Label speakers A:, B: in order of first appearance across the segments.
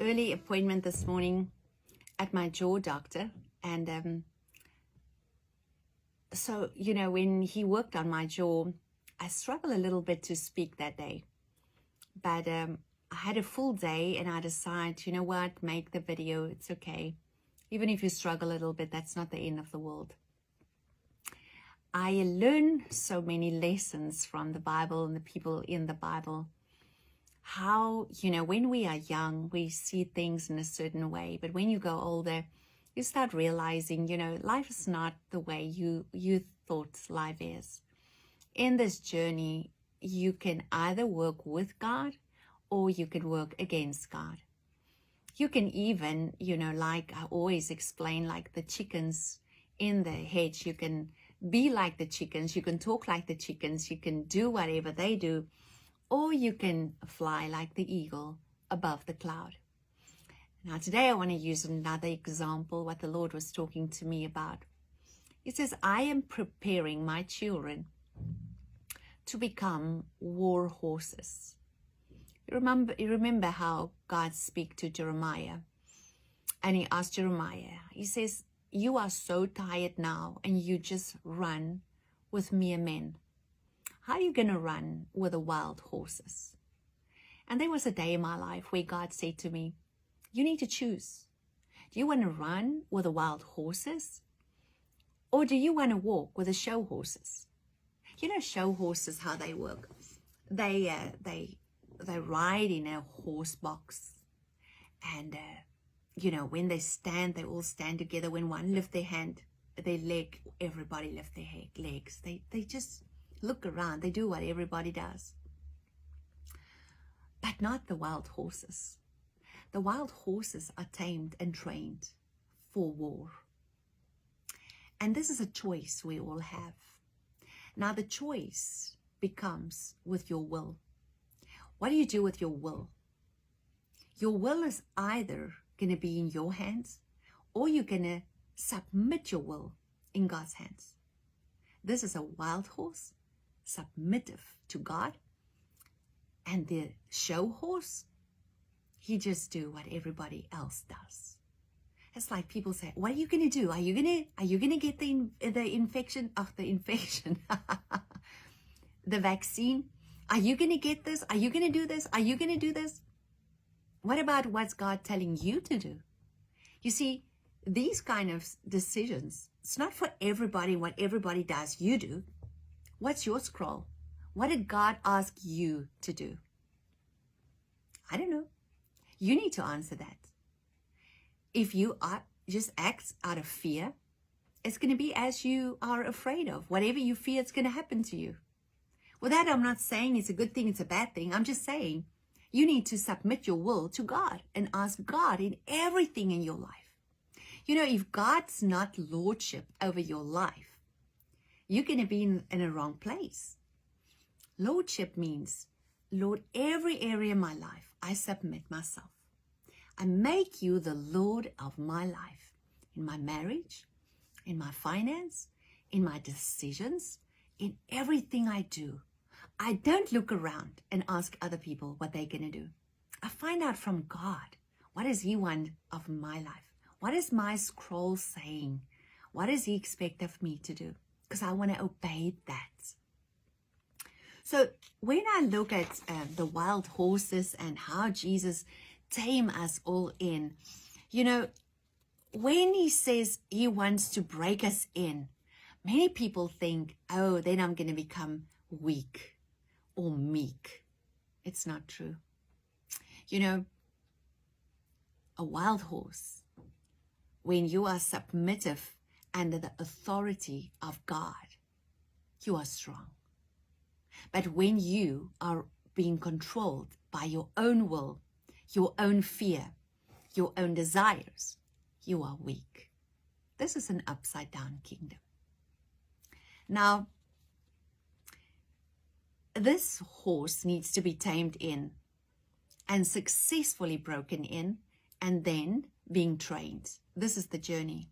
A: early appointment this morning at my jaw doctor, and so when he worked on my jaw, I struggled a little bit to speak that day, but I had a full day and I decided, you know what, make the video. It's okay. Even if you struggle a little bit, that's not the end of the world. I learned so many lessons from the Bible and the people in the Bible. How, when we are young, we see things in a certain way. But when you go older, you start realizing, life is not the way you thought life is. In this journey, you can either work with God or you can work against God. You can even, like I always explain, like the chickens in the hedge, you can be like the chickens, you can talk like the chickens, you can do whatever they do, or you can fly like the eagle above the cloud. Now today I want to use another example, what the Lord was talking to me about. He says, I am preparing my children to become war horses. You remember how God speak to Jeremiah, and he asked Jeremiah, he says, you are so tired now and you just run with mere men. How are you going to run with the wild horses? And there was a day in my life where God said to me, you need to choose. Do you want to run with the wild horses? Or do you want to walk with the show horses? Show horses, how they work. They ride in a horse box. And, when they stand, they all stand together. When one lift their hand, their leg, everybody lift their legs. They just look around. They do what everybody does. But not the wild horses. The wild horses are tamed and trained for war. And this is a choice we all have. Now the choice becomes with your will. What do you do with your will? Your will is either going to be in your hands or you're going to submit your will in God's hands. This is a wild horse, submissive to God. And the show horse, he just do what everybody else does. It's like people say, what are you going to do? Are you going to get the infection, the vaccine? Are you going to get this? Are you going to do this? Are you going to do this? What about what's God telling you to do? You see, these kind of decisions, it's not for everybody. What everybody does, you do. What's your scroll? What did God ask you to do? I don't know. You need to answer that. If you are just act out of fear, it's going to be as you are afraid of. Whatever you fear, it's going to happen to you. With that, I'm not saying it's a good thing, it's a bad thing. I'm just saying you need to submit your will to God and ask God in everything in your life. If God's not lordship over your life, you're going to be in a wrong place. Lordship means, Lord, every area of my life, I submit myself. I make you the Lord of my life, in my marriage, in my finance, in my decisions, in everything I do. I don't look around and ask other people what they're going to do. I find out from God, what does he want of my life? What is my scroll saying? What does he expect of me to do? Because I want to obey that. So when I look at the wild horses and how Jesus tame us all in, when he says he wants to break us in, many people think, oh, then I'm going to become weak or meek. It's not true. A wild horse, when you are submissive under the authority of God, you are strong. But when you are being controlled by your own will, your own fear, your own desires, you are weak. This is an upside down kingdom. Now, this horse needs to be tamed in and successfully broken in and then being trained. This is the journey.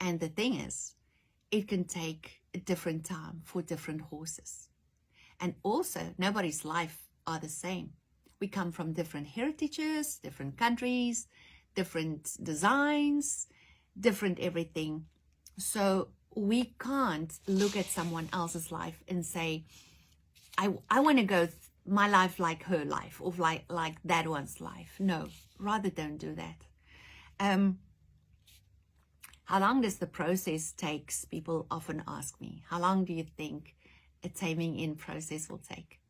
A: And the thing is, it can take a different time for different horses. And also, nobody's life are the same. We come from different heritages, different countries, different designs, different everything. So we can't look at someone else's life and say, I want to go my life like her life, or like that one's life. No, rather don't do that. How long does the process take? People often ask me, how long do you think a taming in process will take?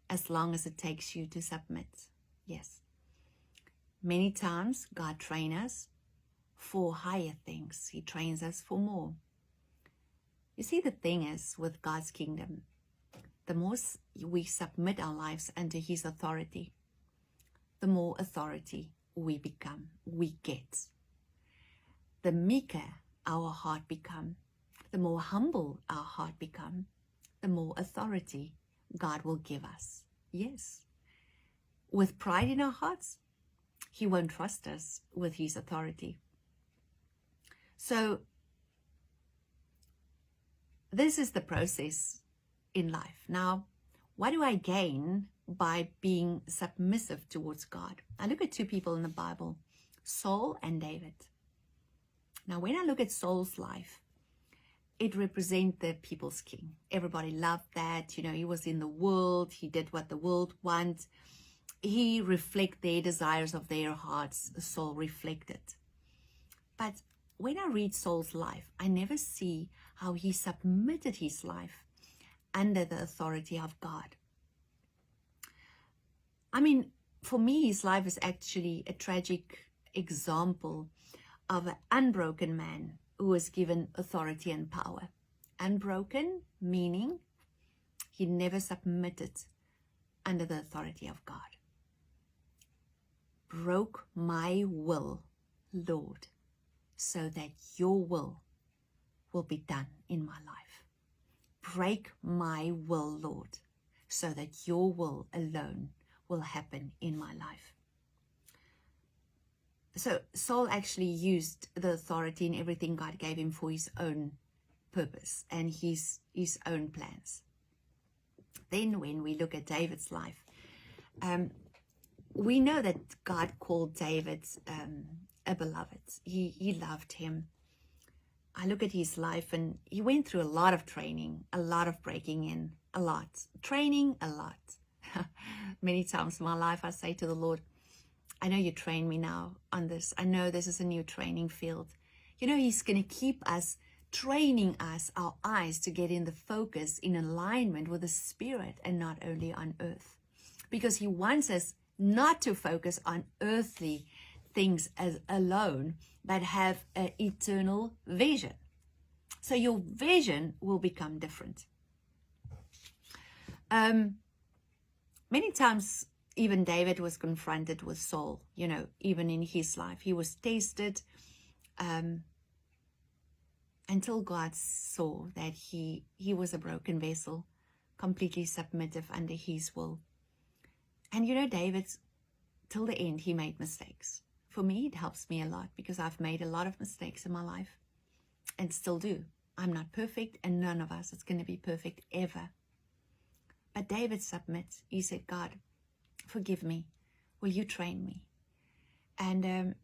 A: As long as it takes you to submit. Yes. Many times God trains us for higher things. He trains us for more. You see, the thing is with God's kingdom, the more we submit our lives under his authority, the more authority we get. The meeker our heart become, the more humble our heart become, the more authority God will give us. Yes. With pride in our hearts, he won't trust us with his authority. So this is the process in life. Now, what do I gain by being submissive towards God? I look at two people in the Bible, Saul and David. Now, when I look at Saul's life, it represents the people's king. Everybody loved that. You know, he was in the world. He did what the world wants. He reflected their desires of their hearts. Saul reflected. But when I read Saul's life, I never see how he submitted his life under the authority of God. I mean, for me, his life is actually a tragic example of an unbroken man who was given authority and power. Unbroken, meaning he never submitted under the authority of God. Broke my will, Lord, so that your will be done in my life. Break my will, Lord, so that your will alone will happen in my life. So Saul actually used the authority and everything God gave him for his own purpose and his own plans. Then when we look at David's life, we know that God called David a beloved. He loved him. I look at his life and he went through a lot of training, a lot of breaking in, a lot. Training, a lot. Many times in my life I say to the Lord, I know you train me now on this. I know this is a new training field. You know, he's going to keep us, training us, our eyes to get in the focus, in alignment with the Spirit and not only on earth. Because he wants us not to focus on earthly things as alone, but have an eternal vision. So your vision will become different. Many times, even David was confronted with Saul, you know, even in his life. He was tested until God saw that he was a broken vessel, completely submissive under his will. And you know, David, till the end, he made mistakes. For me, it helps me a lot because I've made a lot of mistakes in my life and still do. I'm not perfect, and none of us is going to be perfect ever. But David submits. He said, God, forgive me. Will you train me? And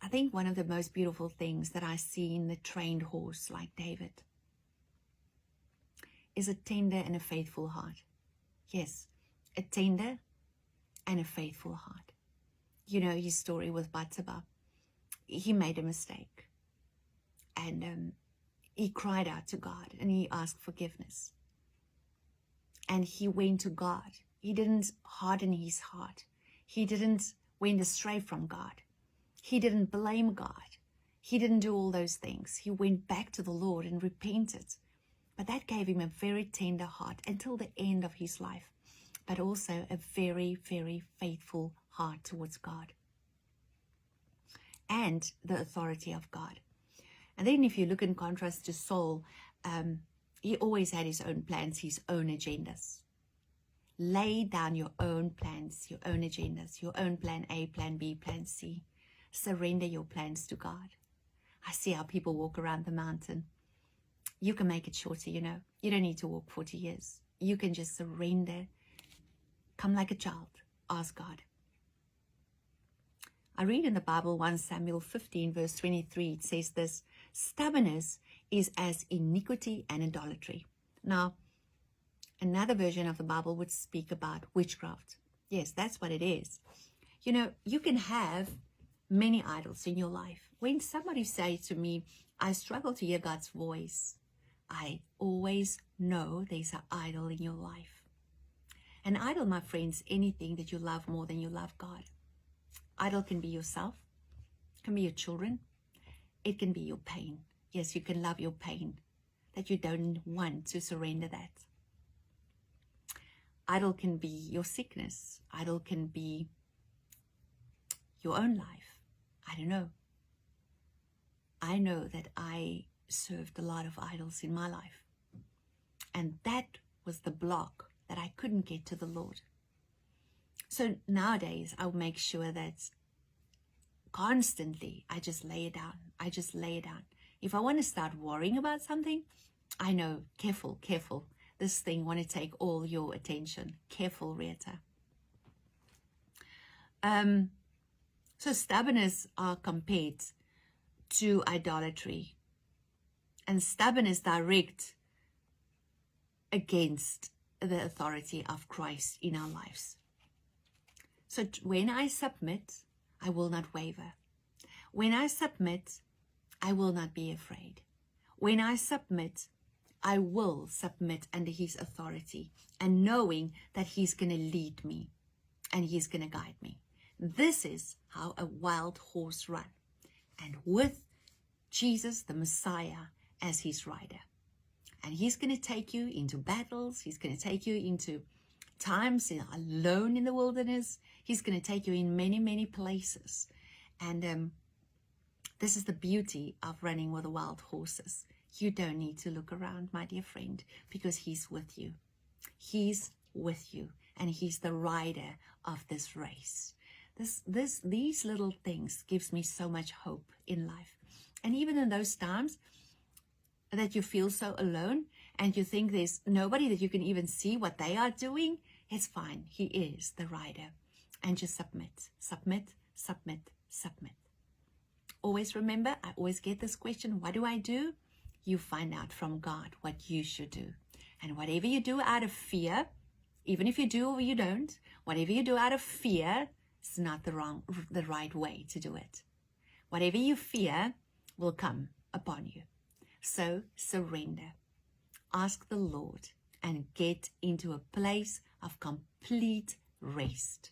A: I think one of the most beautiful things that I see in the trained horse like David is a tender and a faithful heart. Yes, a tender and a faithful heart. You know his story with Bathsheba. He made a mistake. And he cried out to God and he asked forgiveness. And he went to God. He didn't harden his heart. He didn't went astray from God. He didn't blame God. He didn't do all those things. He went back to the Lord and repented. But that gave him a very tender heart until the end of his life. But also a very, very faithful heart towards God. And the authority of God. And then if you look in contrast to Saul, he always had his own plans, his own agendas. Lay down your own plans, your own agendas, your own plan A, plan B, plan C. Surrender your plans to God. I see how people walk around the mountain. You can make it shorter, you know. You don't need to walk 40 years. You can just surrender Come like a child. Ask God. I read in the Bible 1 Samuel 15 verse 23. It says this, stubbornness is as iniquity and idolatry. Now, another version of the Bible would speak about witchcraft. Yes, that's what it is. You know, you can have many idols in your life. When somebody says to me, I struggle to hear God's voice, I always know there's an idol in your life. An idol, my friends, anything that you love more than you love God. Idol can be yourself, can be your children, it can be your pain. Yes, you can love your pain, that you don't want to surrender that. Idol can be your sickness. Idol can be your own life. I don't know. I know that I served a lot of idols in my life. And that was the block that I couldn't get to the Lord. So nowadays, I'll make sure that constantly I just lay it down. I just lay it down. If I want to start worrying about something, I know, careful, careful. This thing want to take all your attention. Careful, Retah. So stubbornness are compared to idolatry. And stubbornness direct against the authority of Christ in our lives. So when I submit, I will not waver. When I submit, I will not be afraid. When I submit, I will submit under his authority and knowing that he's going to lead me and he's going to guide me. This is how a wild horse runs. And with Jesus, the Messiah, as his rider. And he's going to take you into battles. He's going to take you into times alone in the wilderness. He's going to take you in many, many places. And this is the beauty of running with the wild horses. You don't need to look around, my dear friend, because he's with you. He's with you, and he's the rider of this race. These little things gives me so much hope in life. And even in those times that you feel so alone and you think there's nobody that you can even see what they are doing, it's fine. He is the rider. And just submit, submit, submit, submit. Always remember, I always get this question, what do I do? You find out from God what you should do. And whatever you do out of fear, even if you do or you don't, whatever you do out of fear is not the right way to do it. Whatever you fear will come upon you. So surrender. Ask the Lord and get into a place of complete rest.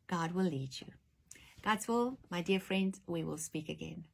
A: God will lead you. God's will, my dear friend, we will speak again.